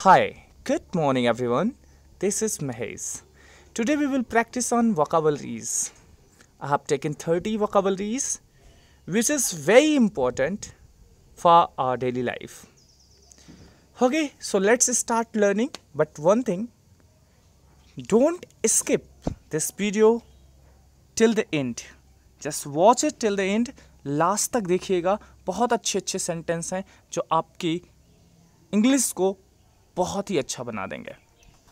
Hi, good morning everyone. This is Mahesh. Today we will practice on vocabularies. I have taken 30 vocabularies which is very important for our daily life. Okay, so let's start learning. But one thing, don't skip this video till the end. Just watch it till the end. Last तक देखिएगा. बहुत अच्छे अच्छे sentence हैं जो आपकी English को बहुत ही अच्छा बना देंगे.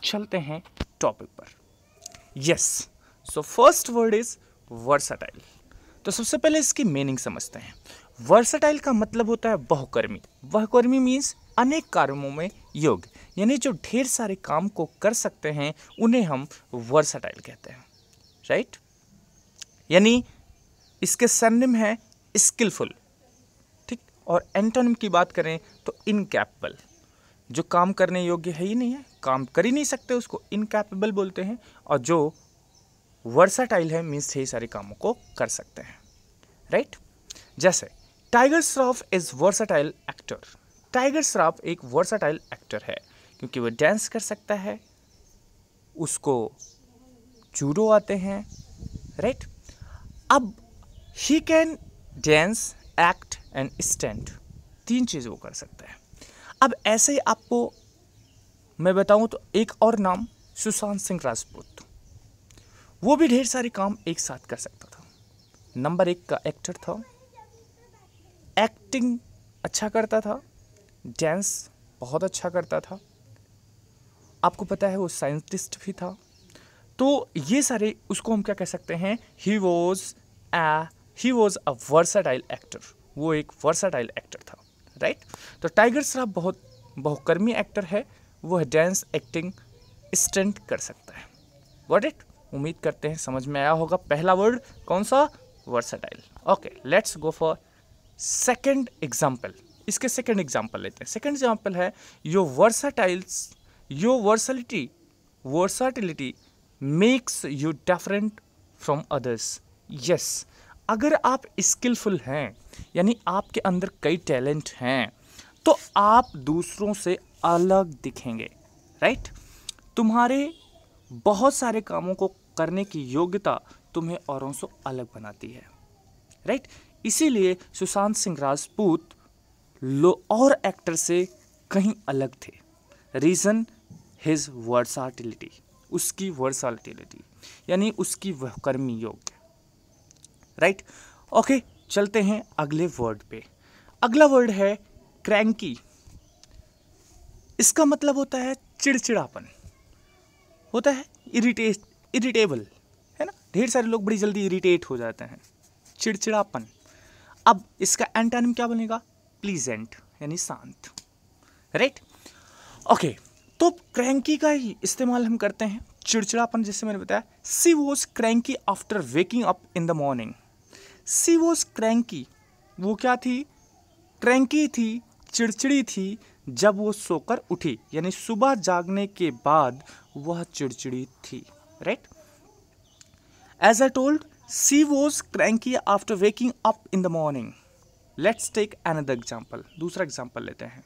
चलते हैं टॉपिक पर. Yes, so first word is versatile. तो सबसे पहले इसकी मीनिंग समझते हैं. वर्सटाइल का मतलब होता है बहुकर्मी. बहुकर्मी मीन्स अनेक कार्यों में योग्य, यानी जो ढेर सारे काम को कर सकते हैं उन्हें हम वर्सटाइल कहते हैं. राइट, यानी इसके सिनोनिम है स्किलफुल. ठीक, और एंटोनिम की बात करें तो इनकैपेबल. जो काम करने योग्य है ही नहीं है, काम कर ही नहीं सकते, उसको इनकैपेबल बोलते हैं. और जो वर्सटाइल है मीन्स ढेर सारे कामों को कर सकते हैं. राइट, जैसे tiger Shroff is versatile actor. Tiger Shroff एक वर्सटाइल एक्टर है क्योंकि वो डांस कर सकता है, उसको जूडो आते हैं. राइट, अब he can dance, act and stand. तीन चीज़ वो कर सकता है. अब ऐसे ही आपको मैं बताऊं तो एक और नाम सुशांत सिंह राजपूत. वो भी ढेर सारे काम एक साथ कर सकता था. नंबर 1 का एक्टर था, एक्टिंग अच्छा करता था, डांस बहुत अच्छा करता था, आपको पता है वो साइंटिस्ट भी था. तो ये सारे उसको हम क्या कह सकते हैं, he was a versatile actor. वो एक वर्सटाइल एक्टर था. राइट, तो टाइगर श्रॉफ बहुत बहुकर्मी एक्टर है. वो डांस, एक्टिंग, स्टंट कर सकता है. Got it? उम्मीद करते हैं समझ में आया होगा. पहला वर्ड कौन सा? Versatile. Okay, let's go for second example. इसके सेकंड एग्जाम्पल लेते हैं. सेकंड एग्जाम्पल है your versatility makes you different from others. Yes, अगर आप स्किलफुल हैं, यानी आपके अंदर कई टैलेंट हैं, तो आप दूसरों से अलग दिखेंगे. राइट, तुम्हारे बहुत सारे कामों को करने की योग्यता तुम्हें औरों से अलग बनाती है. राइट, इसीलिए सुशांत सिंह राजपूत और एक्टर से कहीं अलग थे. रीजन हिज वर्सटिलिटी, उसकी वर्सटिलिटी यानी उसकी बहुकर्मी योग्य. राइट, ओके, चलते हैं अगले वर्ड पे. अगला वर्ड है क्रैंकी. इसका मतलब होता है चिड़चिड़ापन, होता है इरिटेबल, है ना. ढेर सारे लोग बड़ी जल्दी इरिटेट हो जाते हैं. चिड़चिड़ापन. अब इसका एंटोनिम क्या बनेगा? प्लीजेंट, यानी शांत. राइट, ओके, तो क्रैंकी का ही इस्तेमाल हम करते हैं चिड़चिड़ापन. जैसे मैंने बताया, she was cranky after waking up in the morning. She was cranky, वो क्या थी? क्रैंकी थी, चिड़चिड़ी थी जब वो सोकर उठी, यानी सुबह जागने के बाद वह चिड़चिड़ी थी. Right, as I told, she was cranky after waking up in the morning. Let's take another example. दूसरा एग्जाम्पल लेते हैं.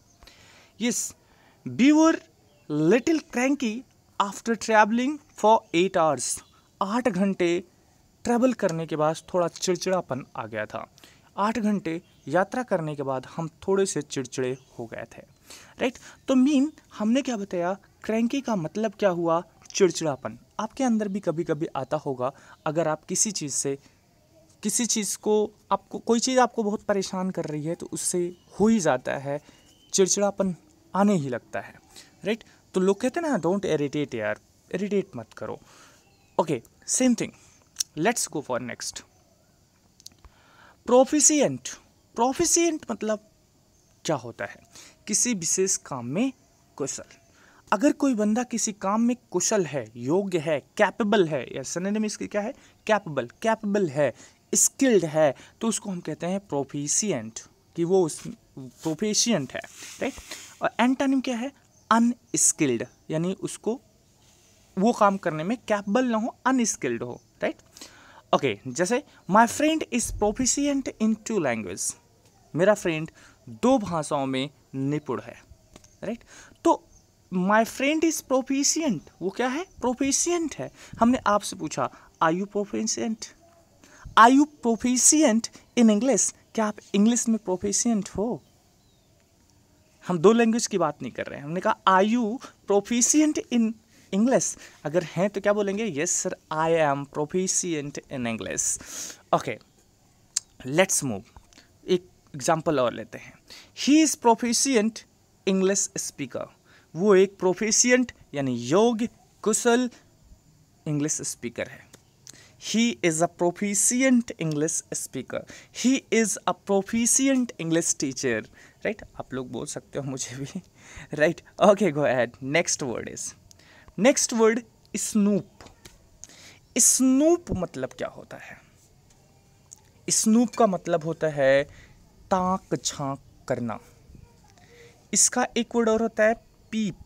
Yes, we were little cranky after travelling for 8 hours. 8 घंटे ट्रैवल करने के बाद थोड़ा चिड़चिड़ापन आ गया था. 8 घंटे यात्रा करने के बाद हम थोड़े से चिड़चिड़े हो गए थे. राइट, तो हमने क्या बताया? क्रैंकी का मतलब क्या हुआ? चिड़चिड़ापन. आपके अंदर भी कभी कभी आता होगा. अगर आप किसी चीज़ को आपको कोई चीज़ आपको बहुत परेशान कर रही है तो उससे हो ही जाता है, चिड़चिड़ापन आने ही लगता है. राइट, तो लोग कहते हैं ना, डोंट इरिटेट यार, इरिटेट मत करो. Okay, same thing. Let's go for next. Proficient. Proficient मतलब क्या होता है? किसी विशेष काम में कुशल. अगर कोई बंदा किसी काम में कुशल है, योग्य है, कैपेबल है, या सिनोनिम इसकी क्या है? कैपेबल है, स्किल्ड है, तो उसको हम कहते हैं प्रोफिशिएंट, कि वो प्रोफिशिएंट है. राइट, और एंटोनिम क्या है? अनस्किल्ड, यानी उसको वो काम करने में कैपेबल ना हो, अनस्किल्ड हो. राइट, ओके, जैसे my friend is proficient in 2 language. मेरा फ्रेंड 2 भाषाओं में निपुण है. राइट, तो माई फ्रेंड इज प्रोफिशिएंट, वो क्या है? प्रोफिशिएंट है। हमने आपसे पूछा are you proficient, are you proficient in English, क्या आप इंग्लिश में प्रोफिशिएंट हो? हम दो लैंग्वेज की बात नहीं कर रहे हैं, हमने कहा are you proficient in English, अगर हैं तो क्या बोलेंगे? Yes sir I am proficient in English. Okay let's move, एक एग्जाम्पल और लेते हैं। He is proficient English speaker, वो एक प्रोफिशिएंट यानी योग्य कुशल इंग्लिश स्पीकर है। He is a proficient English speaker. He is a proficient English teacher. Right? आप लोग बोल सकते हो मुझे भी. Right? Okay, go ahead. Next word snoop. Snoop मतलब क्या होता है? Snoop का मतलब होता है ताक झांक करना। इसका एक वर्ड और होता है पीप,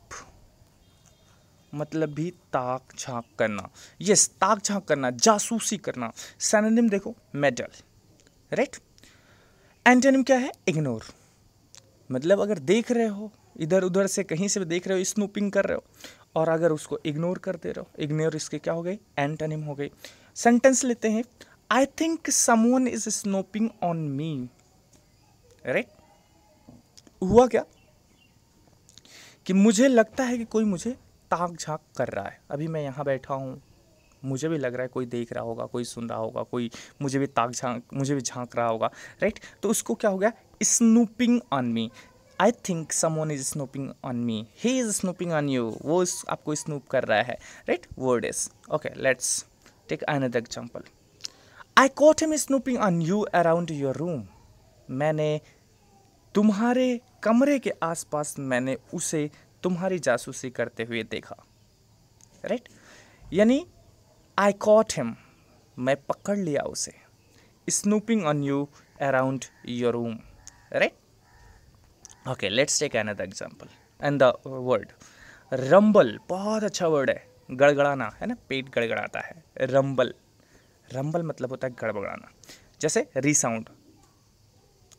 मतलब भी ताक झांक करना। यस, ताक झांक करना, जासूसी करना। सिनोनिम देखो, मेडल, राइट। एंटोनिम क्या है? इग्नोर, मतलब अगर देख रहे हो इधर उधर से, कहीं से भी देख रहे हो, स्नूपिंग कर रहे हो, और अगर उसको इग्नोर कर दे रहे हो, इग्नोर इसके क्या हो गई? एंटोनिम हो गई। सेंटेंस लेते हैं, आई think someone is snooping on me, right. हुआ क्या कि मुझे लगता है कि कोई मुझे ताक झांक कर रहा है। अभी मैं यहाँ बैठा हूँ, मुझे भी लग रहा है कोई देख रहा होगा, कोई सुन रहा होगा, कोई मुझे भी झांक रहा होगा, राइट। तो उसको क्या हो गया? Snooping on me. I think someone is snooping on me, he is snooping on you, वो आपको स्नूप कर रहा है, right. Word is okay. Let's take another example. I caught him snooping on you around your room, मैंने तुम्हारे कमरे के आसपास मैंने उसे तुम्हारी जासूसी करते हुए देखा, राइट। यानी आई कॉट हिम, मैं पकड़ लिया उसे, snooping on you around your room, right. Okay let's take another example and the word rumble. बहुत अच्छा वर्ड है, गड़गड़ाना है ना, पेट गड़गड़ाता है। रंबल, रंबल मतलब होता है गड़बड़ाना, जैसे रिसाउंड,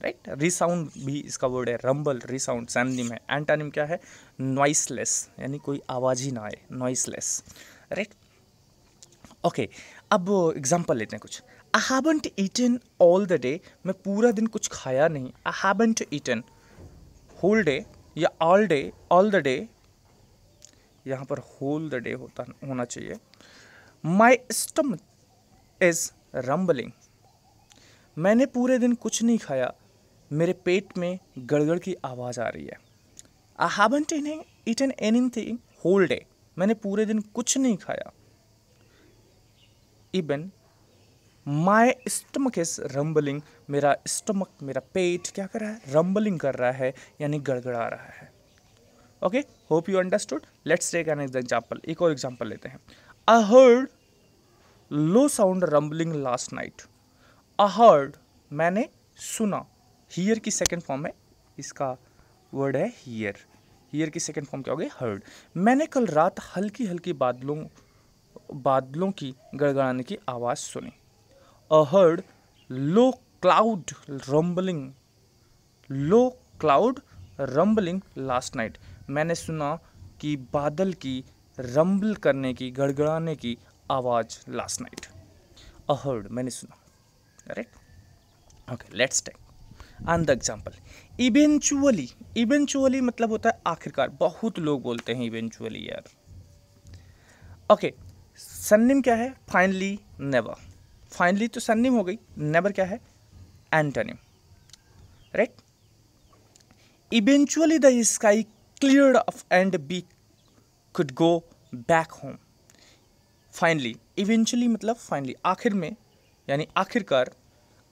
राइट। रिसाउंड भी इसका वर्ड है, रंबल रिसाउंड सिनोनिम है। एंटोनिम क्या है? नॉइसलेस, यानी कोई आवाज़ ही ना आए, नॉइसलेस, राइट। ओके अब एग्जांपल लेते हैं कुछ। I haven't eaten all the day, मैं पूरा दिन कुछ खाया नहीं। I haven't eaten whole day या all day, all the day, यहाँ पर होल द डे होना चाहिए। माई स्टमक इज रंबलिंग, मैंने पूरे दिन कुछ नहीं खाया, मेरे पेट में गड़गड़ की आवाज़ आ रही है। I haven't eaten anything whole day, मैंने पूरे दिन कुछ नहीं खाया। Even my stomach is rumbling, मेरा स्टमक, मेरा पेट क्या कर रहा है? रंबलिंग कर रहा है, यानी गड़गड़ा रहा है। Okay, hope you understood. Let's take an example, एक और एग्जांपल लेते हैं। I heard low sound rumbling last night. I heard, मैंने सुना, हियर की सेकेंड फॉर्म है, इसका वर्ड है हियर, हियर की सेकेंड फॉर्म क्या हो गई? हर्ड। मैंने कल रात हल्की हल्की बादलों की गड़गड़ाने की आवाज़ सुनी। A herd low cloud rambling last night, मैंने सुना कि बादल की रंबल करने की, गड़गड़ाने की आवाज़ लास्ट नाइट। अ हर्ड, मैंने सुना, right. Okay let's take and the example. Eventually, eventually मतलब होता है आखिरकार, बहुत लोग बोलते हैं इवेंचुअली यार। ओके सिनोनिम क्या है? Finally, never. फाइनली तो सिनोनिम हो गई, नेवर क्या है? Antonym, right. Eventually the sky cleared up and we could go back home. Finally, eventually मतलब फाइनली, आखिर में, यानी आखिरकार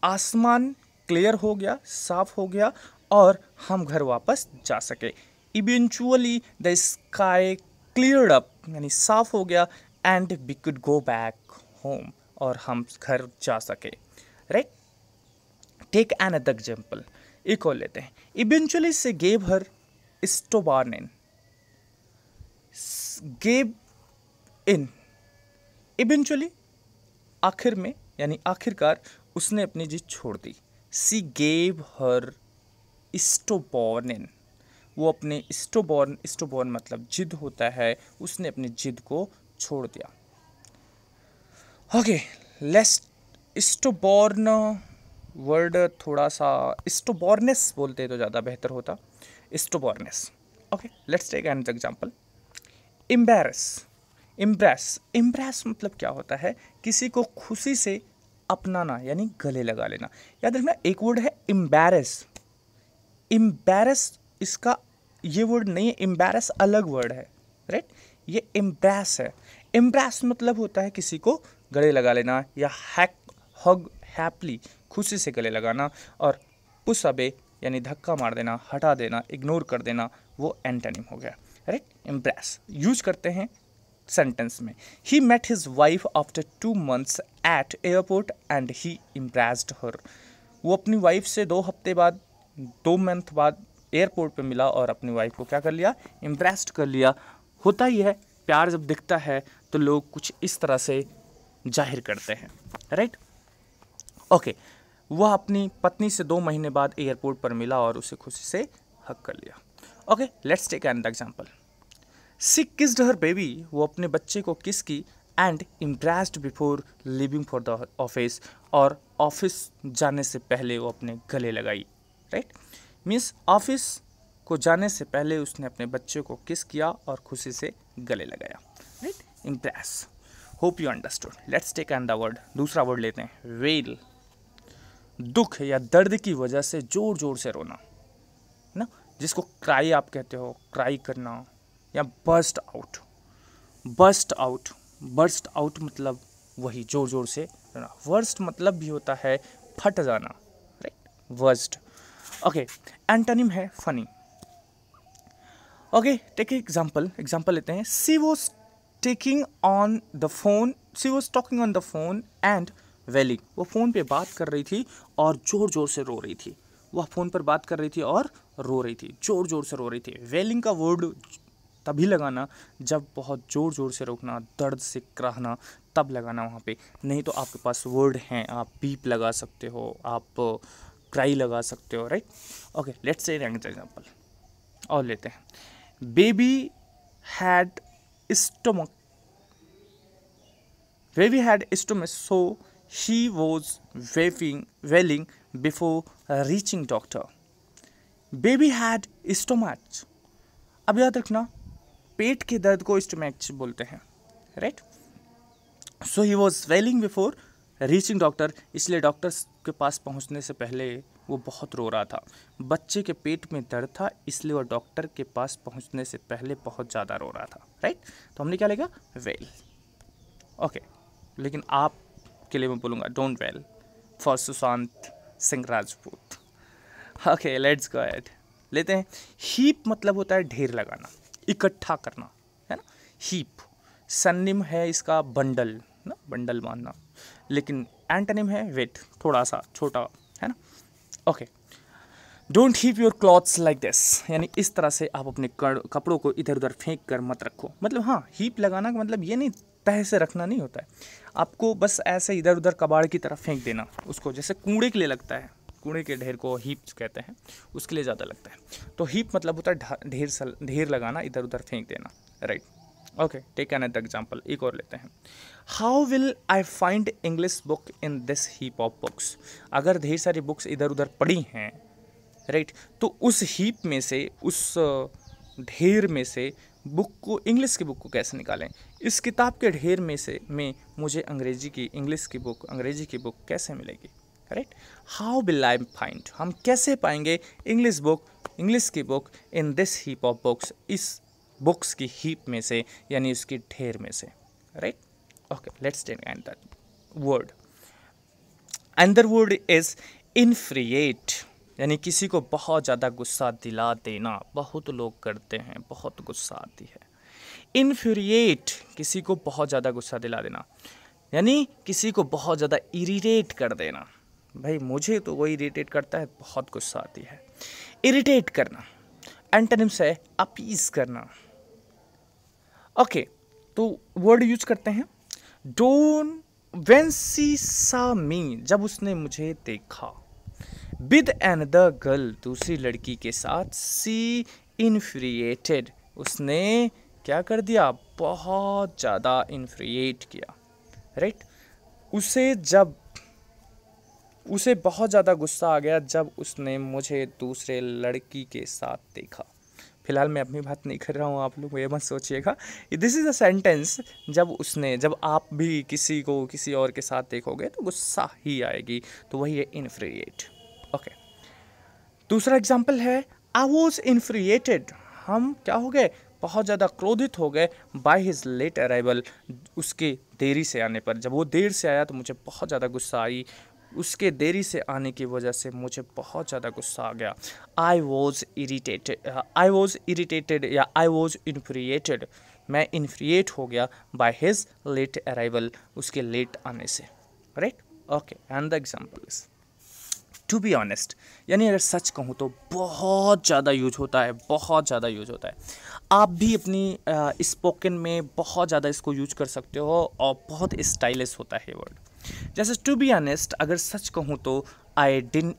आसमान क्लियर हो गया, साफ हो गया, और हम घर वापस जा सके। Eventually the sky cleared up, यानी साफ हो गया, and we could go back home, और हम घर जा सके, राइट। टेक अनदर एग्जांपल, एक और लेते हैं। Eventually she gave her stubbornness, gave in, eventually आखिर में, यानी आखिरकार उसने अपनी जिद छोड़ दी। सी गेव हर स्टोबार्नेन, वो अपने स्टोबॉर्न मतलब जिद होता है, उसने अपनी जिद को छोड़ दिया। ओके, लेट्स स्टोबॉर्न वर्ड थोड़ा सा स्टोबॉर्नेस बोलते तो ज़्यादा बेहतर होता, stubbornness. Okay, let's take an example. Impress मतलब क्या होता है, किसी को खुशी से अपनाना यानी गले लगा लेना। याद रखना, एक वर्ड है इम्बैरस, इसका ये वर्ड नहीं है, इम्बैरस अलग वर्ड है, राइट। ये इम्प्रेस है। इम्प्रेस मतलब होता है किसी को गले लगा लेना, या हैप्पली खुशी से गले लगाना, और पुश अवे यानी धक्का मार देना, हटा देना, इग्नोर कर देना, वो एंटोनिम हो गया, राइट। इम्प्रेस यूज करते हैं सेंटेंस में। He met his wife after 2 months at airport and he impressed her. वो अपनी वाइफ से 2 हफ्ते बाद, 2 month बाद एयरपोर्ट पे मिला और अपनी वाइफ को क्या कर लिया, इम्प्रेस्ड कर लिया। होता ही है, प्यार जब दिखता है तो लोग कुछ इस तरह से जाहिर करते हैं, राइट। ओके, वह अपनी पत्नी से 2 महीने बाद एयरपोर्ट पर मिला और उसे खुशी से हक कर लिया। Okay, let's take an example. She kissed her baby, वो अपने बच्चे को किस की, and embraced before leaving for the office, और ऑफिस जाने से पहले वो अपने गले लगाई, राइट। मीन्स ऑफिस को जाने से पहले उसने अपने बच्चे को किस किया और खुशी से गले लगाया, right. Embrace. Hope you understood. Let's take an the word, दूसरा वर्ड लेते हैं, वेल। दुख या दर्द की वजह से जोर जोर से रोना ना, जिसको क्राई आप कहते हो, क्राई करना, या बर्स्ट आउट मतलब वही जोर जोर से रोना। वर्स्ट मतलब भी होता है फट जाना, राइट, वर्स्ट। ओके, एंटोनिम है फनी। ओके, टेक एग्जांपल लेते हैं। She was talking on the phone and wailing, वो फ़ोन पे बात कर रही थी और ज़ोर ज़ोर से रो रही थी। वह फ़ोन पर बात कर रही थी और रो रही थी, ज़ोर ज़ोर से रो रही थी। वेलिंग का वर्ड तभी लगाना जब बहुत ज़ोर ज़ोर से रोकना, दर्द से कराहना, तब लगाना वहाँ पे। नहीं तो आपके पास वर्ड हैं, आप बीप लगा सकते हो, आप क्राई लगा सकते हो, right. Okay, let's say example और लेते हैं। Baby had stomach so she was wailing before reaching doctor. Baby had stomach. अब याद रखना, पेट के दर्द को स्टोमैच बोलते हैं, right. So he was wailing before reaching doctor, इसलिए डॉक्टर के पास पहुंचने से पहले वो बहुत रो रहा था। बच्चे के पेट में दर्द था, इसलिए वो डॉक्टर के पास पहुंचने से पहले बहुत ज़्यादा रो रहा था, राइट। तो हमने क्या लिखा, वेल। ओके, लेकिन आप के लिए मैं बोलूँगा don't well for Sushant Singh Rajput. Okay, let's go ahead. लेते हैं। हीप मतलब होता है ढेर लगाना, इकट्ठा करना, है ना। हीप सन्निम है इसका बंडल ना, बंडल बांधना, लेकिन एंटोनिम है वेट, थोड़ा सा छोटा, है ना। Okay, don't heap your clothes like this, यानी इस तरह से आप अपने कपड़ों को इधर उधर फेंक कर मत रखो। मतलब हाँ, हीप लगाना का मतलब ये नहीं तह से रखना नहीं होता है, आपको बस ऐसे इधर उधर कबाड़ की तरफ फेंक देना उसको, जैसे कूड़े के लिए लगता है, कूड़े के ढेर को हीप कहते हैं, उसके लिए ज़्यादा लगता है। तो हीप मतलब होता है ढेर लगाना, इधर उधर फेंक देना, right. Okay, take an example, एक और लेते हैं। How will I find English book in this heap of books. अगर ढेर सारी बुक्स इधर उधर पड़ी हैं, राइट, तो उस हीप में से, उस ढेर में से बुक को, इंग्लिश की बुक को कैसे निकालें। इस किताब के ढेर में से मुझे इंग्लिश की बुक, अंग्रेजी की बुक कैसे मिलेगी, right. How will I find, हम कैसे पाएंगे इंग्लिश की book in this heap of books, इस बुक्स की हीप में से, यानी उसकी ढेर में से, right. Okay, let's take that word. Another word is infuriate, यानी किसी को बहुत ज़्यादा गुस्सा दिला देना, बहुत लोग करते हैं, बहुत गुस्सा आती है। इन्फ्यूरिएट, किसी को बहुत ज़्यादा गुस्सा दिला देना, यानी किसी को बहुत ज़्यादा इरिटेट कर देना। भाई मुझे तो वो इरिटेट करता है, बहुत गुस्सा आती है। इरिटेट करना, एंटोनिम्स है अपीज करना। ओके, तो वर्ड यूज करते हैं। Don't when she saw me, जब उसने मुझे देखा। विद अनदर गर्ल, दूसरी लड़की के साथ। शी इन्फ्रिएटेड, उसने क्या कर दिया, बहुत ज़्यादा इन्फ्रिएट किया, राइट। उसे बहुत ज़्यादा गुस्सा आ गया जब उसने मुझे दूसरे लड़की के साथ देखा। फिलहाल मैं अपनी बात नहीं कर रहा हूँ, आप लोग ये मत सोचिएगा, दिस इज़ अ सेंटेंस। जब आप भी किसी को किसी और के साथ देखोगे तो गुस्सा ही आएगी, तो वही है इन्फ्रिएट। ओके, दूसरा एग्जाम्पल है आई वॉज इन्फ्रिएटेड, हम क्या हो गए, बहुत ज़्यादा क्रोधित हो गए बाय हिज लेट अराइवल, उसके देरी से आने पर। जब वो देर से आया तो मुझे बहुत ज़्यादा गुस्सा आई, उसके देरी से आने की वजह से मुझे बहुत ज़्यादा गुस्सा आ गया। आई वॉज इरिटेटेड या आई वॉज इन्फ्रिएटेड, मैं इन्फ्रिएट हो गया बाय हिज लेट अराइवल, उसके लेट आने से, right. Okay, and the example is to be honest, यानी अगर सच कहूँ तो बहुत ज़्यादा यूज होता है, बहुत ज़्यादा यूज होता है। आप भी अपनी स्पोकन में बहुत ज़्यादा इसको यूज कर सकते हो और बहुत स्टाइलिश होता है ये वर्ड। जैसे टू बी ऑनेस्ट, अगर सच कहूँ तो I didn't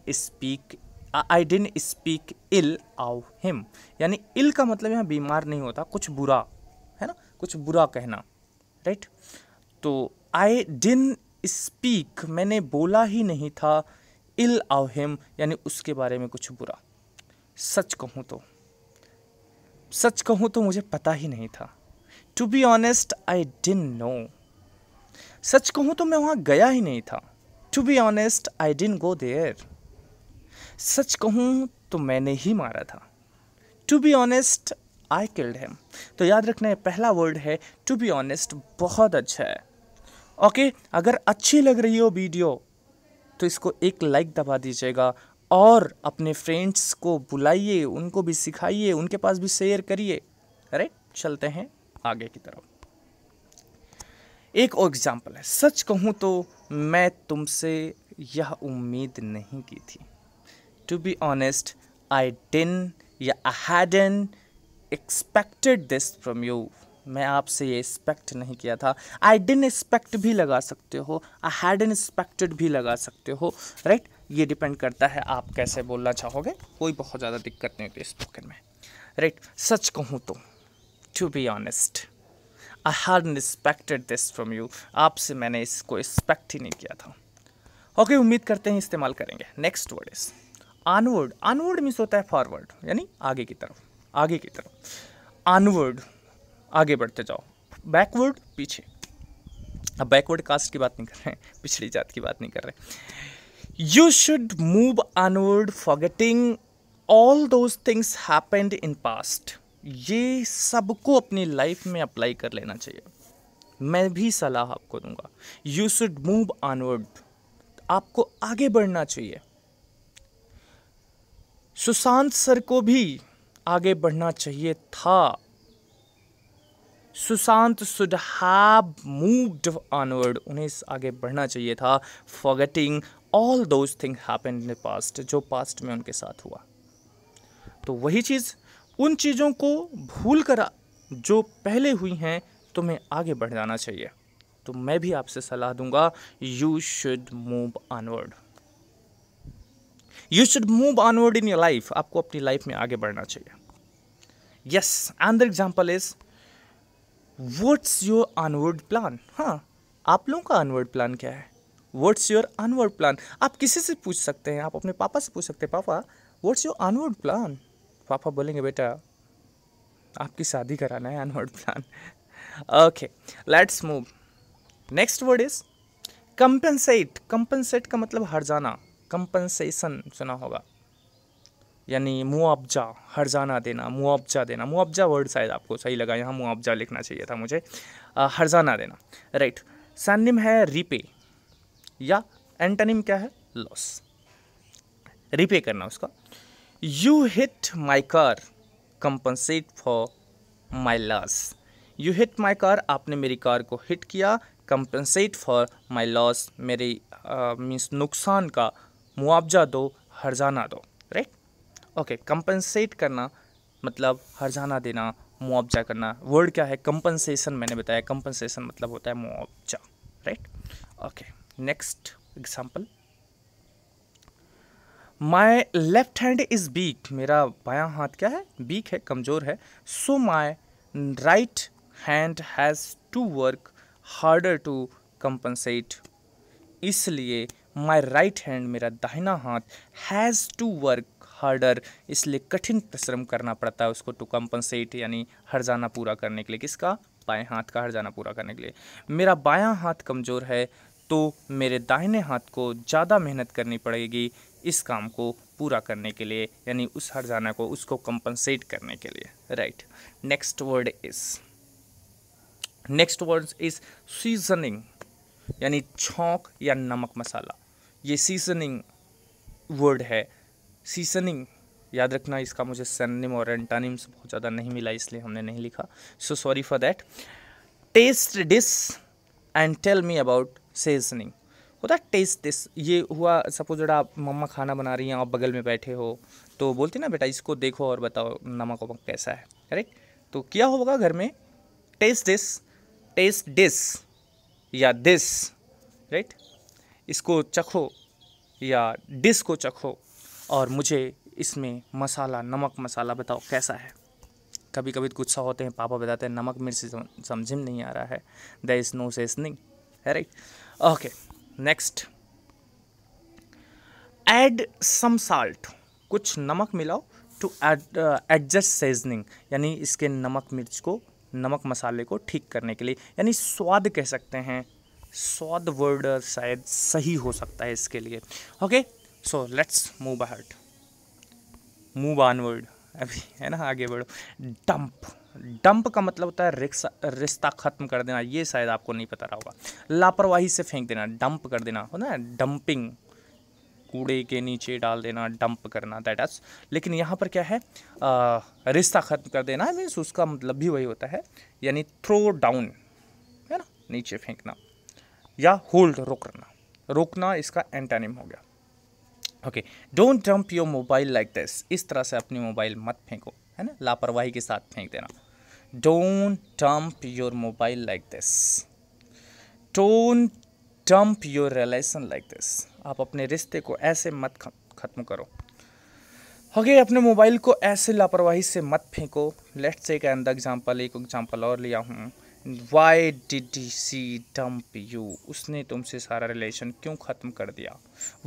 speak ill of him, यानी इल का मतलब यहाँ बीमार नहीं होता, कुछ बुरा है ना, कुछ बुरा कहना, राइट। तो आई डिडंट स्पीक, मैंने बोला ही नहीं था, इल ऑफ हिम यानी उसके बारे में कुछ बुरा। सच कहूँ तो मुझे पता ही नहीं था। To be honest I didn't know, सच कहूँ तो मैं वहाँ गया ही नहीं था। To be honest I didn't go there, सच कहूँ तो मैंने ही मारा था। To be honest I killed him. तो याद रखना है पहला वर्ड है टू बी ऑनेस्ट, बहुत अच्छा है। ओके, अगर अच्छी लग रही हो वीडियो तो इसको एक लाइक दबा दीजिएगा और अपने फ्रेंड्स को बुलाइए, उनको भी सिखाइए, उनके पास भी शेयर करिए, राइट। चलते हैं आगे की तरफ। एक और एग्जाम्पल है, सच कहूँ तो मैं तुमसे यह उम्मीद नहीं की थी। To be honest I didn't या I hadn't expected this from you, मैं आपसे ये एक्सपेक्ट नहीं किया था। आई डिडंट एक्सपेक्ट भी लगा सकते हो, आई हैडंट एक्सपेक्टेड भी लगा सकते हो, राइट। ये डिपेंड करता है आप कैसे बोलना चाहोगे, कोई बहुत ज़्यादा दिक्कत नहीं होती स्पोकन में, राइट। सच कहूँ तो to be honest I hadn't expected this from you, आपसे मैंने इसको एक्सपेक्ट ही नहीं किया था। ओके, उम्मीद करते हैं इस्तेमाल करेंगे। Next word is onward. Onward means होता है फॉरवर्ड, यानी आगे की तरफ, आगे की तरफ। ऑनवर्ड, आगे बढ़ते जाओ। बैकवर्ड, पीछे। अब बैकवर्ड कास्ट की बात नहीं कर रहे हैं, पिछड़ी जात की बात नहीं कर रहे। You should move onward forgetting all those things happened in past. ये सबको अपनी लाइफ में अप्लाई कर लेना चाहिए, मैं भी सलाह आपको दूंगा। यू शुड मूव ऑनवर्ड, आपको आगे बढ़ना चाहिए। सुशांत सर को भी आगे बढ़ना चाहिए था। Sushant should have moved onward, उन्हें आगे बढ़ना चाहिए था। Forgetting all those thing happened in the past, जो पास्ट में उनके साथ हुआ। तो वही चीज़, उन चीज़ों को भूल कर जो पहले हुई हैं तुम्हें आगे बढ़ जाना चाहिए। तो मैं भी आपसे सलाह दूंगा, you should move onward, you should move onward in your life, आपको अपनी लाइफ में आगे बढ़ना चाहिए। Yes, and the example is what's your onward plan. हाँ, आप लोगों का ऑनवर्ड प्लान क्या है? व्हाट्स योर ऑनवर्ड प्लान, आप किसी से पूछ सकते हैं, आप अपने पापा से पूछ सकते हैं, पापा व्हाट्स योर ऑनवर्ड प्लान। पापा बोलेंगे बेटा आपकी शादी कराना है, onward plan. Okay, let's move. Next word is compensate. Compensate का मतलब हर्जाना, कंपनसेशन सुना होगा, यानी मुआवजा, हर्जाना देना, मुआवजा देना। मुआवजा वर्ड शायद आपको सही लगा, यहाँ मुआवजा लिखना चाहिए था मुझे, हर्जाना देना, राइट। सैनिम है रीपे, या एंटोनिम क्या है? लॉस, रीपे करना उसका। You hit my car, compensate for my loss. You hit my car, आपने मेरी कार को हिट किया। कंपनसेट फॉर माई लॉस, मेरी मीन्स नुकसान का मुआवजा दो, हर्जाना दो, राइट। ओके, कंपनसेट करना मतलब हर्जाना देना, मुआवजा करना। वर्ड क्या है? कंपनसेशन, मैंने बताया कंपनसेशन मतलब होता है मुआवजा, right. Okay, next example. My left hand is weak, मेरा बायां हाथ क्या है, वीक है, कमज़ोर है. So my right hand has to work harder to compensate, इसलिए माई राइट हैंड, मेरा दाहिना हाथ, हैज़ टू वर्क हार्डर, इसलिए कठिन परिश्रम करना पड़ता है उसको, टू कंपनसेट यानी हर्जाना पूरा करने के लिए. किसका, बाएं हाथ का हर्जाना पूरा करने के लिए. मेरा बायां हाथ कमज़ोर है तो मेरे दाहिने हाथ को ज़्यादा मेहनत करनी पड़ेगी इस काम को पूरा करने के लिए, यानी उस हर्जाना को, उसको कंपनसेट करने के लिए. Right. Next word is seasoning, यानी छौंक या नमक मसाला. ये सीजनिंग वर्ड है. सीजनिंग याद रखना, इसका मुझे सिनोनिम और एंटोनिम्स बहुत ज़्यादा नहीं मिला, इसलिए हमने नहीं लिखा, so sorry for that. Taste dish and tell me about seasoning होता है. टेस्ट दिस, ये हुआ सपोज आप मम्मा खाना बना रही हैं, आप बगल में बैठे हो, तो बोलती ना बेटा इसको देखो और बताओ नमक वमक कैसा है. राइट. तो क्या होगा घर में, टेस्ट डिश या दिस. राइट. इसको चखो या डिश को चखो और मुझे इसमें मसाला, नमक मसाला बताओ कैसा है. कभी कभी गुस्सा होते हैं, पापा बताते हैं नमक मिर्च समझ में नहीं आ रहा है, देयर इज नो सीजनिंग. है right. Okay. Next, add some salt, कुछ नमक मिलाओ, टू एडजस्ट सीजनिंग, यानी इसके नमक मिर्च को, नमक मसाले को ठीक करने के लिए, यानी स्वाद कह सकते हैं. स्वाद वर्ड शायद सही हो सकता है इसके लिए. Okay. So let's move onward, अभी है ना, आगे बढ़ो. डंप का मतलब होता है रिश्ता खत्म कर देना. ये शायद आपको नहीं पता रहा होगा. लापरवाही से फेंक देना, डंप कर देना हो ना, डंपिंग, कूड़े के नीचे डाल देना, डंप करना, दैट इज. लेकिन यहाँ पर क्या है, रिश्ता खत्म कर देना मीन्स उसका मतलब भी वही होता है, यानी थ्रो डाउन, है ना, नीचे फेंकना, या होल्ड, रोकना इसका एंटोनिम हो गया. Okay. Don't dump your mobile like this, इस तरह से अपनी मोबाइल मत फेंको, है ना, लापरवाही के साथ फेंक देना. Don't dump your mobile like this. Don't dump your relation like this, आप अपने रिश्ते को ऐसे मत खत्म करो. ओके. अपने मोबाइल को ऐसे लापरवाही से मत फेंको. लेट्स टेक अनदर एग्जांपल, एक एग्जांपल और लिया हूँ. Why did she dump you? उसने तुमसे सारा रिलेशन क्यों ख़त्म कर दिया.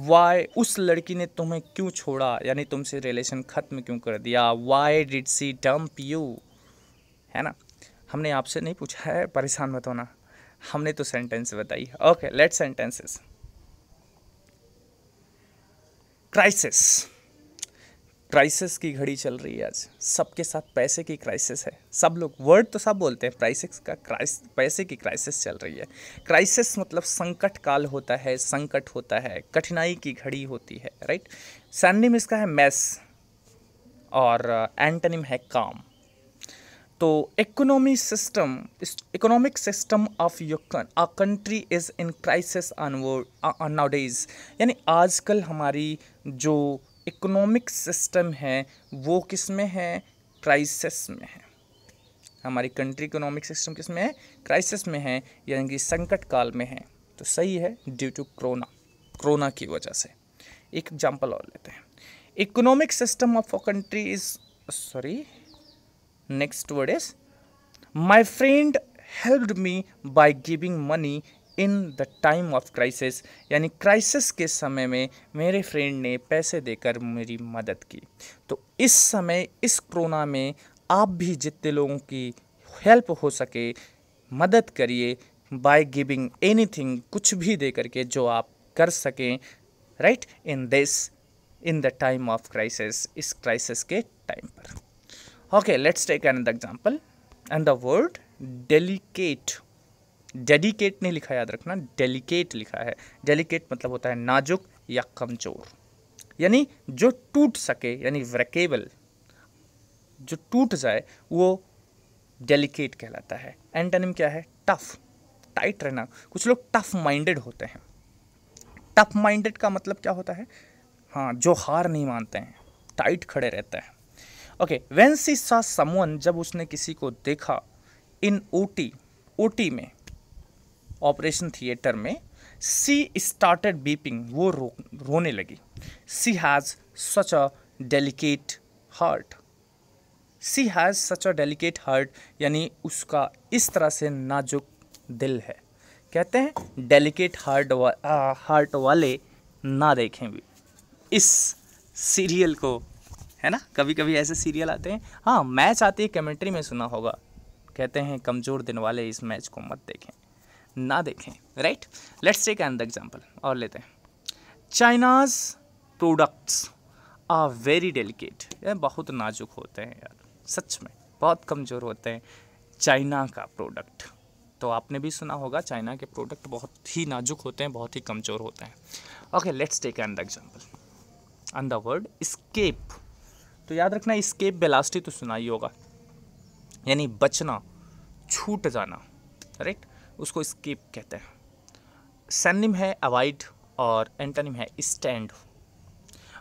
Why, उस लड़की ने तुम्हें क्यों छोड़ा, यानी तुमसे रिलेशन ख़त्म क्यों कर दिया. Why did she dump you? है ना, हमने आपसे नहीं पूछा है, परेशान मत होना, हमने तो सेंटेंस बताई. ओके. Let's sentences. क्राइसिस की घड़ी चल रही है आज, सबके साथ पैसे की क्राइसिस है. सब लोग वर्ड तो सब बोलते हैं, पैसे की क्राइसिस चल रही है. क्राइसिस मतलब संकट काल होता है, संकट होता है, कठिनाई की घड़ी होती है. राइट. सिनोनिम इसका है मेस और एंटोनिम है काम. तो economic system of your country is in crisis nowadays, यानी आजकल हमारी जो इकोनॉमिक सिस्टम है वो किस में है, क्राइसिस में है. हमारी कंट्री इकोनॉमिक सिस्टम किस में है, क्राइसिस में है, यानी कि संकट काल में है. तो सही है, ड्यू टू कोरोना की वजह से. एक एग्जांपल और लेते हैं. Economic system of a country is, next word is, my friend helped me by giving money in the time of crisis, यानी क्राइसिस के समय में मेरे फ्रेंड ने पैसे देकर मेरी मदद की. तो इस समय, इस कोरोना में आप भी जितने लोगों की हेल्प हो सके मदद करिए, बाय गिविंग एनीथिंग, कुछ भी दे करके जो आप कर सकें. Right. In the time of crisis, इस क्राइसिस के टाइम पर. Okay. Let's take another example. And the word dedicate नहीं लिखा, याद रखना, डेलिकेट लिखा है. डेलिकेट मतलब होता है नाजुक या कमजोर, यानी जो टूट सके, यानी ब्रेकेबल, जो टूट जाए वो डेलिकेट कहलाता है. एंटोनिम क्या है, टफ, टाइट रहना. कुछ लोग टफ माइंडेड होते हैं. टफ माइंडेड का मतलब क्या होता है, हाँ, जो हार नहीं मानते हैं, टाइट खड़े रहते हैं. Okay. When she saw someone, जब उसने किसी को देखा, इन ओटी में, ऑपरेशन थिएटर में, सी स्टार्टेड बीपिंग, वो रोने लगी. She has such a delicate heart. She has such a delicate heart, यानी उसका इस तरह से नाजुक दिल है. कहते हैं डेलिकेट हार्ट वाले ना देखें भी इस सीरियल को, है ना. कभी कभी ऐसे सीरियल आते हैं. हाँ, मैच आती है, कमेंट्री में सुना होगा, कहते हैं कमज़ोर दिन वाले इस मैच को मत देखें, ना देखें. Right. Let's take another example और लेते हैं. China's products are very delicate. ये बहुत नाजुक होते हैं यार, सच में बहुत कमज़ोर होते हैं चाइना का प्रोडक्ट. तो आपने भी सुना होगा चाइना के प्रोडक्ट बहुत ही नाजुक होते हैं, बहुत ही कमज़ोर होते हैं. Okay, let's take another example. On the word escape. तो याद रखना, स्केप वेलोसिटी तो सुना ही होगा, यानी बचना, छूट जाना. राइट, उसको स्केप कहते हैं. सिनोनिम है अवॉइड और एंटोनिम है stand.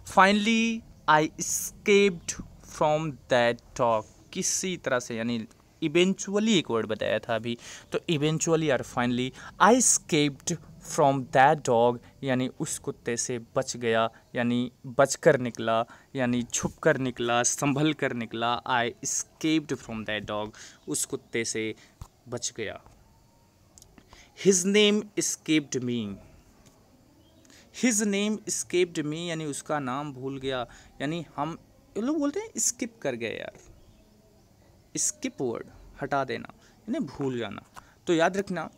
Finally I escaped from that talk. किसी तरह से, यानी इवेंचुअली एक वर्ड बताया था अभी, तो इवेंचुअली और finally I escaped from that dog, यानी उस कुत्ते से बच गया, यानी बच कर निकला, यानी छुप कर निकला, संभल कर निकला. आई स्केप्ड फ्रॉम दैट डॉग, उस कुत्ते से बच गया. हिज नेम स्केप्ड मी. हिज नेम स्केप्ड मी, यानी उसका नाम भूल गया, यानी हम लोग बोलते हैं स्किप कर गए यार. स्किप वर्ड हटा देना, यानी भूल जाना. तो याद रखना,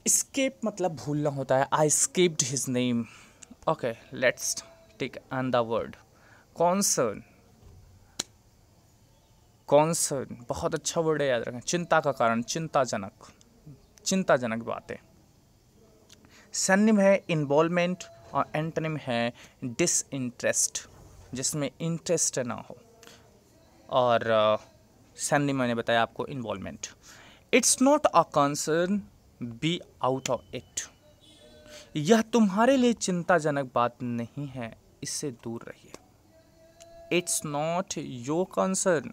स्केप मतलब भूलना होता है. I escaped his name. Okay, let's take another word. Concern. Concern बहुत अच्छा वर्ड है, याद रखना. चिंता का कारण, चिंताजनक, चिंताजनक बातें. सिनोनिम है इन्वॉल्वमेंट और एंटोनिम है डिसइंटरेस्ट, जिसमें इंटरेस्ट ना हो. और सिनोनिम मैंने बताया आपको involvement. It's not a concern, B out of it. यह तुम्हारे लिए चिंताजनक बात नहीं है, इससे दूर रहिए. It's not your concern.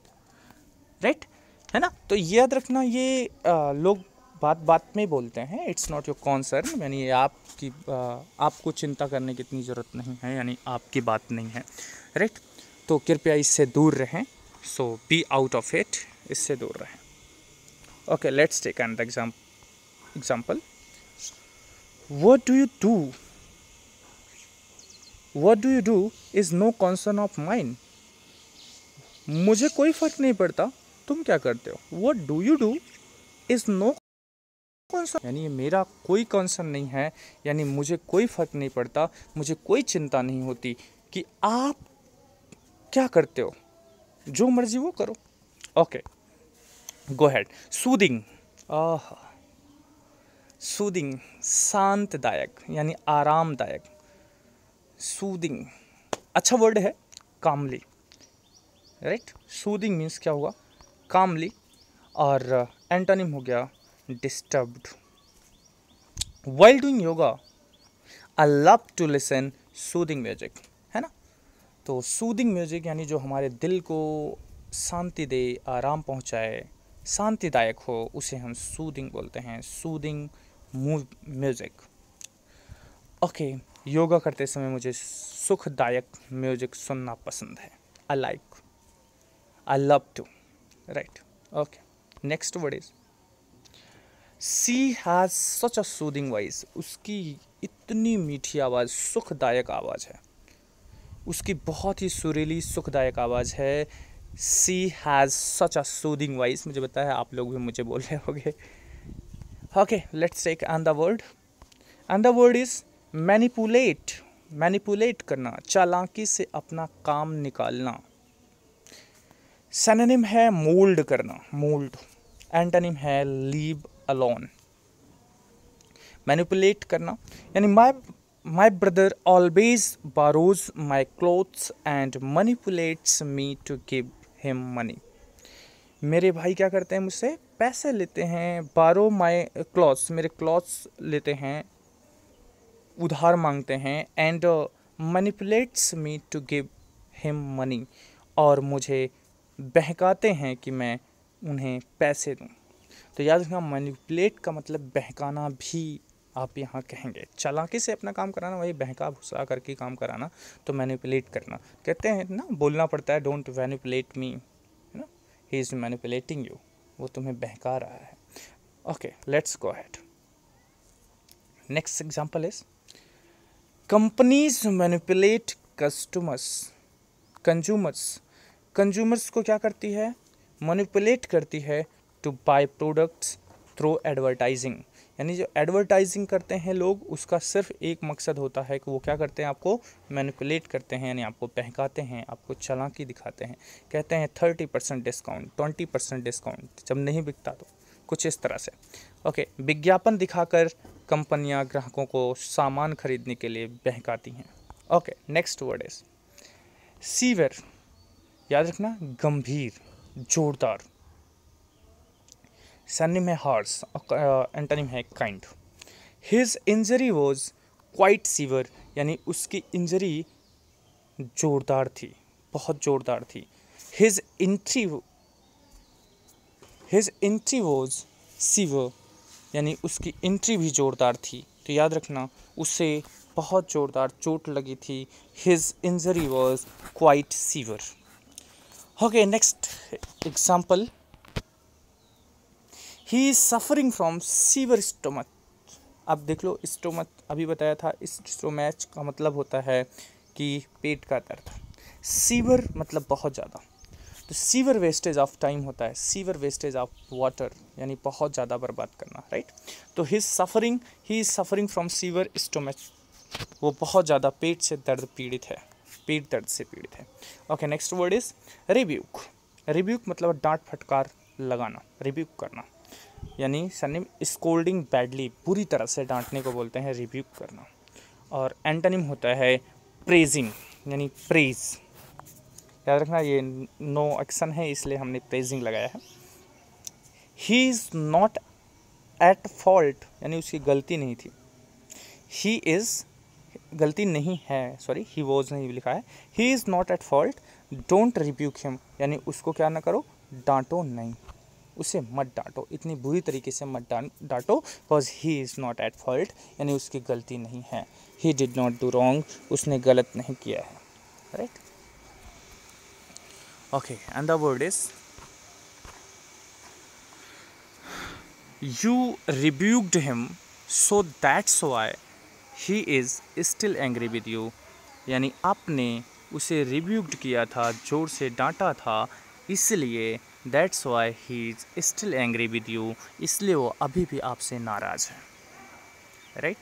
Right, है ना. तो याद रखना, ये लोग बात बात में बोलते हैं इट्स नॉट योर कंसर्न, यानी ये आपको चिंता करने की इतनी ज़रूरत नहीं है, यानी आपकी बात नहीं है. राइट, तो कृपया इससे दूर रहें. So be out of it, इससे दूर रहें. Okay, let's take another example. What do you do? What do you do is no concern of mine. मुझे कोई फ़र्क नहीं पड़ता तुम क्या करते हो. What do you do is no concern, यानी मेरा कोई कंसर्न नहीं है, यानी मुझे कोई फ़र्क नहीं पड़ता, मुझे कोई चिंता नहीं होती कि आप क्या करते हो, जो मर्जी वो करो. ओके, गो हेड. सूदिंग. सूदिंग शांतदायक, यानी आरामदायक. सूदिंग अच्छा वर्ड है. कामली. राइट, सूदिंग मीन्स क्या हुआ, कामली. और एंटोनिम हो गया disturbed. While doing yoga I love to listen soothing music, है ना. तो सूदिंग म्यूजिक यानी जो हमारे दिल को शांति दे, आराम पहुंचाए, शांतिदायक हो, उसे हम सूदिंग बोलते हैं. Soothing music. ओके, योगा करते समय मुझे सुखदायक म्यूजिक सुनना पसंद है. I love to. Right. Okay, next word is she has such a soothing voice. उसकी इतनी मीठी आवाज़, सुखदायक आवाज़ है, उसकी बहुत ही सुरीली सुखदायक आवाज़ है. She has such a soothing voice. मुझे बताया आप लोग भी मुझे बोल रहे होंगे. Okay, let's take another word. Another word is manipulate. Manipulate करना, चालाकी से अपना काम निकालना. सिनोनिम है मोल्ड करना, मोल्ड. एंटोनिम है लीव अलोन. मैनिपुलेट करना, यानी my brother always borrows my clothes and manipulates me to give him money. मेरे भाई क्या करते हैं, मुझसे पैसे लेते हैं. बारो माई क्लॉथ्स, मेरे क्लॉथ्स लेते हैं, उधार मांगते हैं. And manipulates me to give him money, और मुझे बहकाते हैं कि मैं उन्हें पैसे दूं. तो याद रखना, मैनिपुलेट का मतलब बहकाना भी आप यहाँ कहेंगे। चालाकी से अपना काम कराना, वही बहका भुसा करके काम कराना, तो मैनिपुलेट करना। कहते हैं ना, बोलना पड़ता है डोंट मैनिपुलेट मी, है ना, ही इज़ मैनिपुलेटिंग यू, वो तुम्हें बहका रहा है। Okay, let's go ahead. Next example is companies manipulate customers. Consumers को क्या करती है? मैनिपुलेट करती है to buy products through advertising. यानी जो एडवर्टाइजिंग करते हैं लोग, उसका सिर्फ एक मकसद होता है कि वो क्या करते हैं? आपको मैनिपुलेट करते हैं, यानी आपको बहकाते हैं, आपको चालाकी दिखाते हैं। कहते हैं 30% डिस्काउंट, 20% डिस्काउंट, जब नहीं बिकता तो कुछ इस तरह से। ओके, विज्ञापन दिखाकर कंपनियां ग्राहकों को सामान खरीदने के लिए बहकाती हैं। Okay, next word is severe. याद रखना, गंभीर, जोरदार। सैनिम है हार्श, एंटोनिम है kind. His injury was quite severe, यानी उसकी इंजरी जोरदार थी, बहुत जोरदार थी। हिज एंट्री वॉज सीवियर, यानी उसकी एंट्री भी जोरदार थी। तो याद रखना, उसे बहुत जोरदार चोट लगी थी। His injury was quite severe. Okay, next example, he is suffering from severe stomach. अब देख लो, स्टोमक अभी बताया था, स्टोमैच का मतलब होता है कि पेट का दर्द। सीवियर मतलब बहुत ज़्यादा, तो सीवियर वेस्टेज ऑफ टाइम होता है, सीवियर वेस्टेज ऑफ वाटर, यानी बहुत ज़्यादा बर्बाद करना, राइट। तो he is suffering from severe stomach, वो बहुत ज़्यादा पेट से दर्द पीड़ित है, पेट दर्द से पीड़ित है। Okay, next word is rebuke. Rebuke मतलब डांट फटकार लगाना, रिब्यूक करना, यानी सनिम स्कोल्डिंग बैडली, बुरी तरह से डांटने को बोलते हैं रिब्यूक करना। और एंटोनिम होता है प्रेजिंग, यानी प्रेज। याद रखना, ये नो एक्शन है, इसलिए हमने प्रेजिंग लगाया है। ही इज़ नॉट एट फॉल्ट, यानी उसकी गलती नहीं थी। ही इज़, गलती नहीं है, सॉरी, ही वॉज नहीं लिखा है। ही is not at fault, don't rebuke him, यानी उसको क्या ना करो, डांटो नहीं, उसे मत डांटो, इतनी बुरी तरीके से मत डांटो, because he is not at fault, यानी उसकी गलती नहीं है। He did not do wrong, उसने गलत नहीं किया है, right. Okay, and the word is you rebuked him, so that's why he is still angry with you, यानी आपने उसे रिब्यूक्ड किया था, जोर से डांटा था, इसलिए that's why he is still angry with you, इसलिए वो अभी भी आपसे नाराज़ है, right.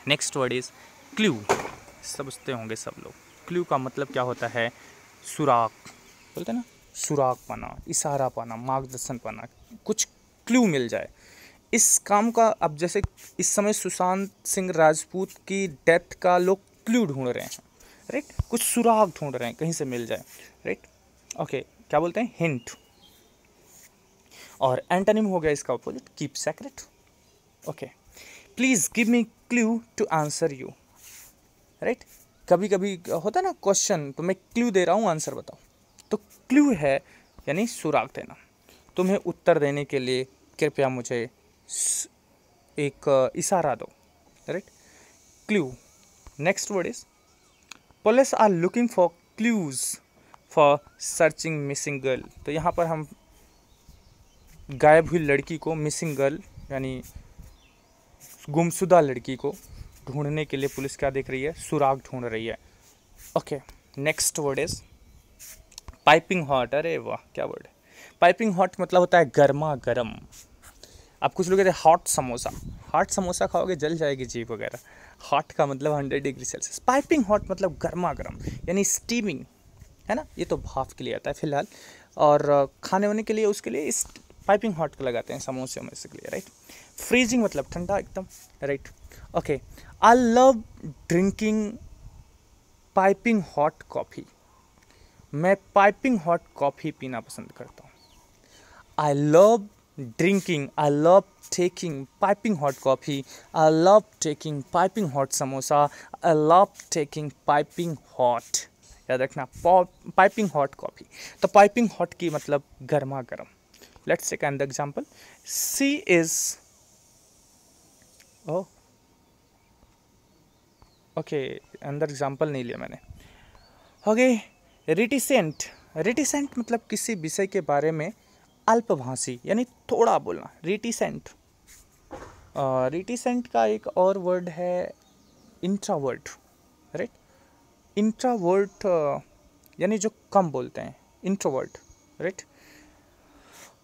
Next word is clue. समझते होंगे सब लोग, क्लू का मतलब क्या होता है? सुराग, बोलते हैं ना, सुराग पाना, इशारा पाना, मार्गदर्शन पाना, कुछ क्लू मिल जाए। इस काम का, अब जैसे इस समय सुशांत सिंह राजपूत की डेथ का लोग क्लू ढूंढ रहे हैं, राइट, कुछ सुराग ढूंढ रहे हैं, कहीं से मिल जाए, राइट। ओके, क्या बोलते हैं? हिंट। और एंटोनिम हो गया इसका opposite, keep secret. Okay, please give me clue to answer you, right. कभी कभी होता है ना क्वेश्चन, तो मैं क्लू दे रहा हूँ, आंसर बताओ, तो क्लू है यानी सुराग देना। तुम्हें उत्तर देने के लिए कृपया मुझे एक इशारा दो, right, clue. Next word is police are looking for clues for searching missing girl. तो यहाँ पर हम गायब हुई लड़की को, मिसिंग गर्ल यानी गुमशुदा लड़की को ढूंढने के लिए पुलिस क्या देख रही है? सुराग ढूंढ रही है। Okay, next word is piping hot. अरे वाह, क्या वर्ड है! पाइपिंग हॉट मतलब होता है गर्मा गर्म। आप कुछ लोग कहते हैं हॉट समोसा, हॉट समोसा खाओगे जल जाएगी जीभ वगैरह। हॉट का मतलब 100 डिग्री सेल्सियस। पाइपिंग हॉट मतलब गर्मा गर्म, यानी स्टीमिंग, है ना। ये तो भाप के लिए आता है फिलहाल, और खाने वाने के लिए उसके लिए इस पाइपिंग हॉट को लगाते हैं समोसे वमोसे के लिए, राइट। फ्रीजिंग मतलब ठंडा एकदम, right. Okay, I love drinking piping hot coffee. मैं पाइपिंग हॉट कॉफ़ी पीना पसंद करता हूँ। I love drinking, I love taking piping hot coffee, I love taking piping hot samosa, I love taking piping hot. याद रखना, पाइपिंग हॉट कॉफ़ी। तो piping hot की मतलब गर्मा गर्म। Let's take another example. She is oh okay, another example नहीं लिया मैंने। ओके, रिटिसेंट। रिटिसेंट मतलब किसी विषय के बारे में अल्पभाषी यानी थोड़ा बोलना, रिटिसेंट। रिटिसेंट का एक और वर्ड है इंट्रावर्ट, राइट। इंट्रावर्ट यानी जो कम बोलते हैं, इंट्रोवर्ट, राइट।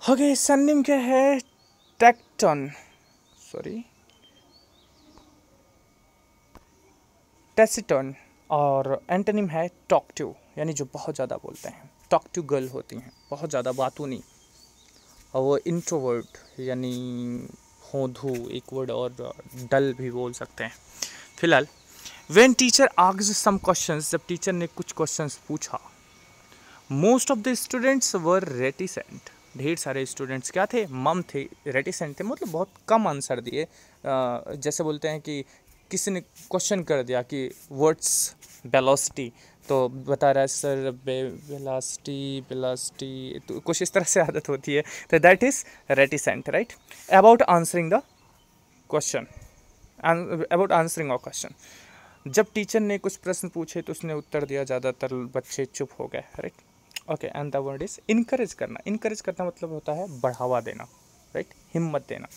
ओके, सन्निम क्या है? टैक्टन, सॉरी, टैसिटन। और एंटोनिम है टॉकटिव यानी जो बहुत ज़्यादा बोलते हैं, टॉकटिव गर्ल होती हैं, बहुत ज़्यादा बातूनी। और वो इंट्रोवर्ट यानी होधू, एक वर्ड और डल भी बोल सकते हैं। फिलहाल when teacher asked some questions, जब टीचर ने कुछ क्वेश्चंस पूछा, most of the students were reticent, ढेर सारे स्टूडेंट्स क्या थे? मम थे, रेटिसेंट थे, मतलब बहुत कम आंसर दिए। जैसे बोलते हैं कि किसी ने क्वेश्चन कर दिया कि व्हाट्स वेलोसिटी, तो बता रहा है सर वेलोसिटी, तो कुछ इस तरह से आदत होती है, तो that is reticent, right. About answering the question, about answering a question, जब टीचर ने कुछ प्रश्न पूछे तो उसने उत्तर दिया, ज़्यादातर बच्चे चुप हो गए, right. Okay, and the word is encourage करना। इनकरेज करना मतलब होता है बढ़ावा देना, राइट, हिम्मत देना।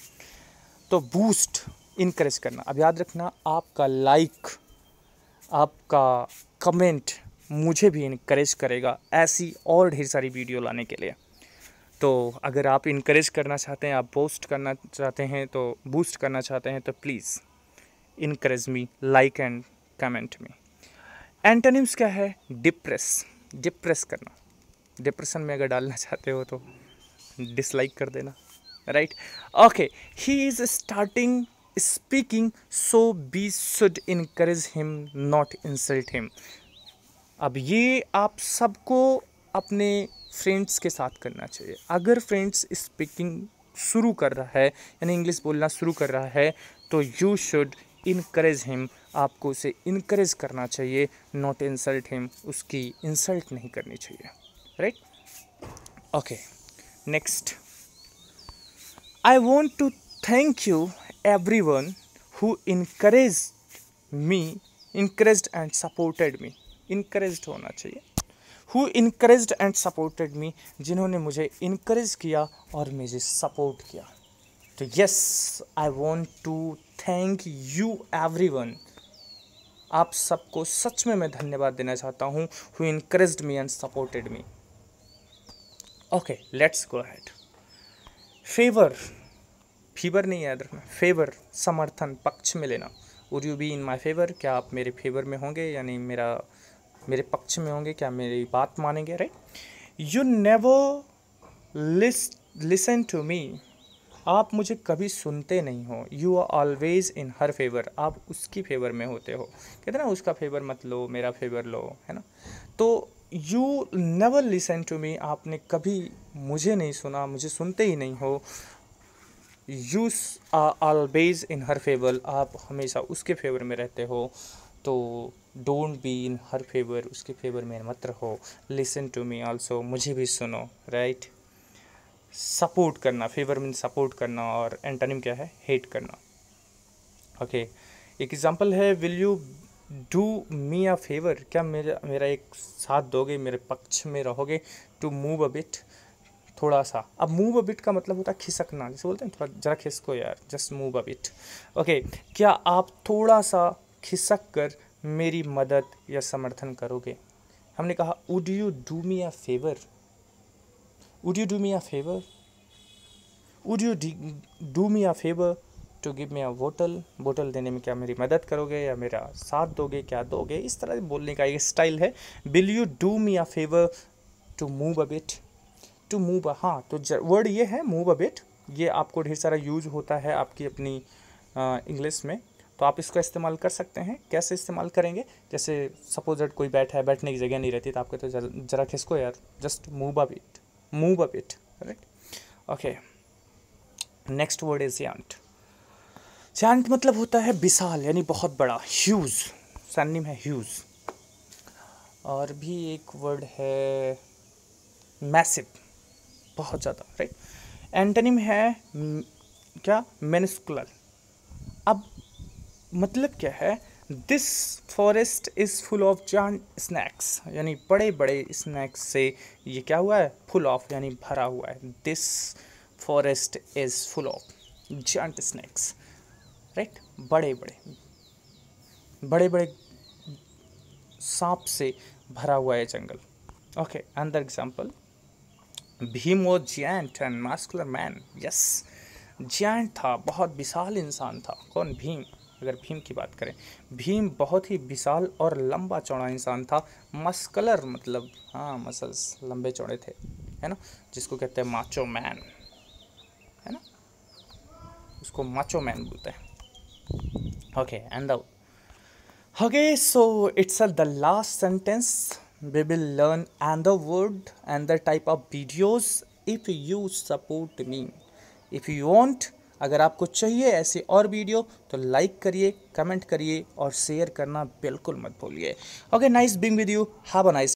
तो बूस्ट, इनकरेज करना। अब याद रखना, आपका लाइक, आपका कमेंट मुझे भी इनकरेज करेगा ऐसी और ढेर सारी वीडियो लाने के लिए। तो अगर आप इनकरेज करना चाहते हैं, आप बूस्ट करना चाहते हैं, तो बूस्ट करना चाहते हैं तो please encourage me, like and comment me. Antonyms क्या है? डिप्रेस, डिप्रेस करना। डिप्रेशन में अगर डालना चाहते हो तो डिसलाइक कर देना, right. Okay, he is starting speaking so we should encourage him not insult him. अब ये आप सबको अपने फ्रेंड्स के साथ करना चाहिए। अगर फ्रेंड्स स्पीकिंग शुरू कर रहा है यानी इंग्लिश बोलना शुरू कर रहा है, तो यू शुड इनकरेज हिम, आपको उसे इनकरेज करना चाहिए, नॉट इंसल्ट हिम, उसकी इंसल्ट नहीं करनी चाहिए, right. Okay, next, I want to thank you everyone who encouraged me, encouraged and supported me. Encouraged होना चाहिए, who encouraged and supported me, जिन्होंने मुझे इनकरेज किया और मुझे सपोर्ट किया। तो yes, I want to thank you everyone, आप सबको सच में मैं धन्यवाद देना चाहता हूँ, who encouraged me and supported me. Okay, let's go ahead. Favour, fever नहीं याद रखना, फेवर, समर्थन, पक्ष में लेना। Would you be in my favour, क्या आप मेरे फेवर में होंगे, यानी मेरे पक्ष में होंगे, क्या मेरी बात मानेंगे, right. You never listen to me, आप मुझे कभी सुनते नहीं हो। You are always in her favour, आप उसकी फेवर में होते हो। कहते ना, उसका फेवर मत लो, मेरा फेवर लो, है ना। तो you never listen to me, आपने कभी मुझे नहीं सुना, मुझे सुनते ही नहीं हो। You are always in her favour, आप हमेशा उसके फेवर में रहते हो। तो don't be in her favour, उसके फेवर में मत रहो। लिसन टू मी ऑल्सो, मुझे भी सुनो, राइट। सपोर्ट करना, फेवर मीन सपोर्ट करना, और एंटोनिम क्या है? हेट करना। ओके, एक एग्जांपल है, will you do me a favour, क्या मेरा एक साथ दोगे, मेरे पक्ष में रहोगे। टू मूव अ बिट, थोड़ा सा। अब मूव अ बिट का मतलब होता है खिसकना, जैसे बोलते हैं थोड़ा जरा खिसको यार, just move a bit. Okay, क्या आप थोड़ा सा खिसक कर मेरी मदद या समर्थन करोगे। हमने कहा would you do me a favour, would you do me a favour, would you do me a favour to give me a बोतल, बोतल देने में क्या मेरी मदद करोगे या मेरा साथ दोगे, क्या दोगे। इस तरह बोलने का एक स्टाइल है। Will you do me a favour to move a bit, to move, हाँ, तो वर्ड ये है मूव अ बिट, ये आपको ढेर सारा यूज होता है आपकी अपनी इंग्लिश में, तो आप इसका इस्तेमाल कर सकते हैं। कैसे इस्तेमाल करेंगे, जैसे सपोज दैट कोई बैठा है, बैठने की जगह नहीं रहती, तो आप कहते हो जरा खिसको यार, just move a bit, move a bit, right. Okay, next word is giant. Giant मतलब होता है विशाल यानी बहुत बड़ा, ह्यूज, सैनिम है ह्यूज। और भी एक वर्ड है मैसिव, बहुत ज़्यादा, राइट। एंटोनिम है क्या? मिनिस्कुलर, अब मतलब क्या है, this forest is full of giant snacks, यानी बड़े बड़े स्नैक्स से ये क्या हुआ है, फुल ऑफ यानी भरा हुआ है। This forest is full of giant snakes, right, बड़े बड़े सांप से भरा हुआ है जंगल। Okay, another example, Bhim was giant and muscular man. Yes, giant था, बहुत विशाल इंसान था। कौन? भीम। अगर भीम की बात करें, भीम बहुत ही विशाल और लंबा चौड़ा इंसान था। मस्कुलर मतलब हाँ, मसल्स लंबे चौड़े थे, है ना, जिसको कहते हैं माचो मैन, है ना, उसको माचो मैन बोलते हैं। Okay, and the okay, so it's the last sentence. We will learn another word and the type of videos if you support me. If you want, अगर आपको चाहिए ऐसे और वीडियो तो लाइक करिए, कमेंट करिए और शेयर करना बिल्कुल मत भूलिए। Okay, nice being with you, have a nice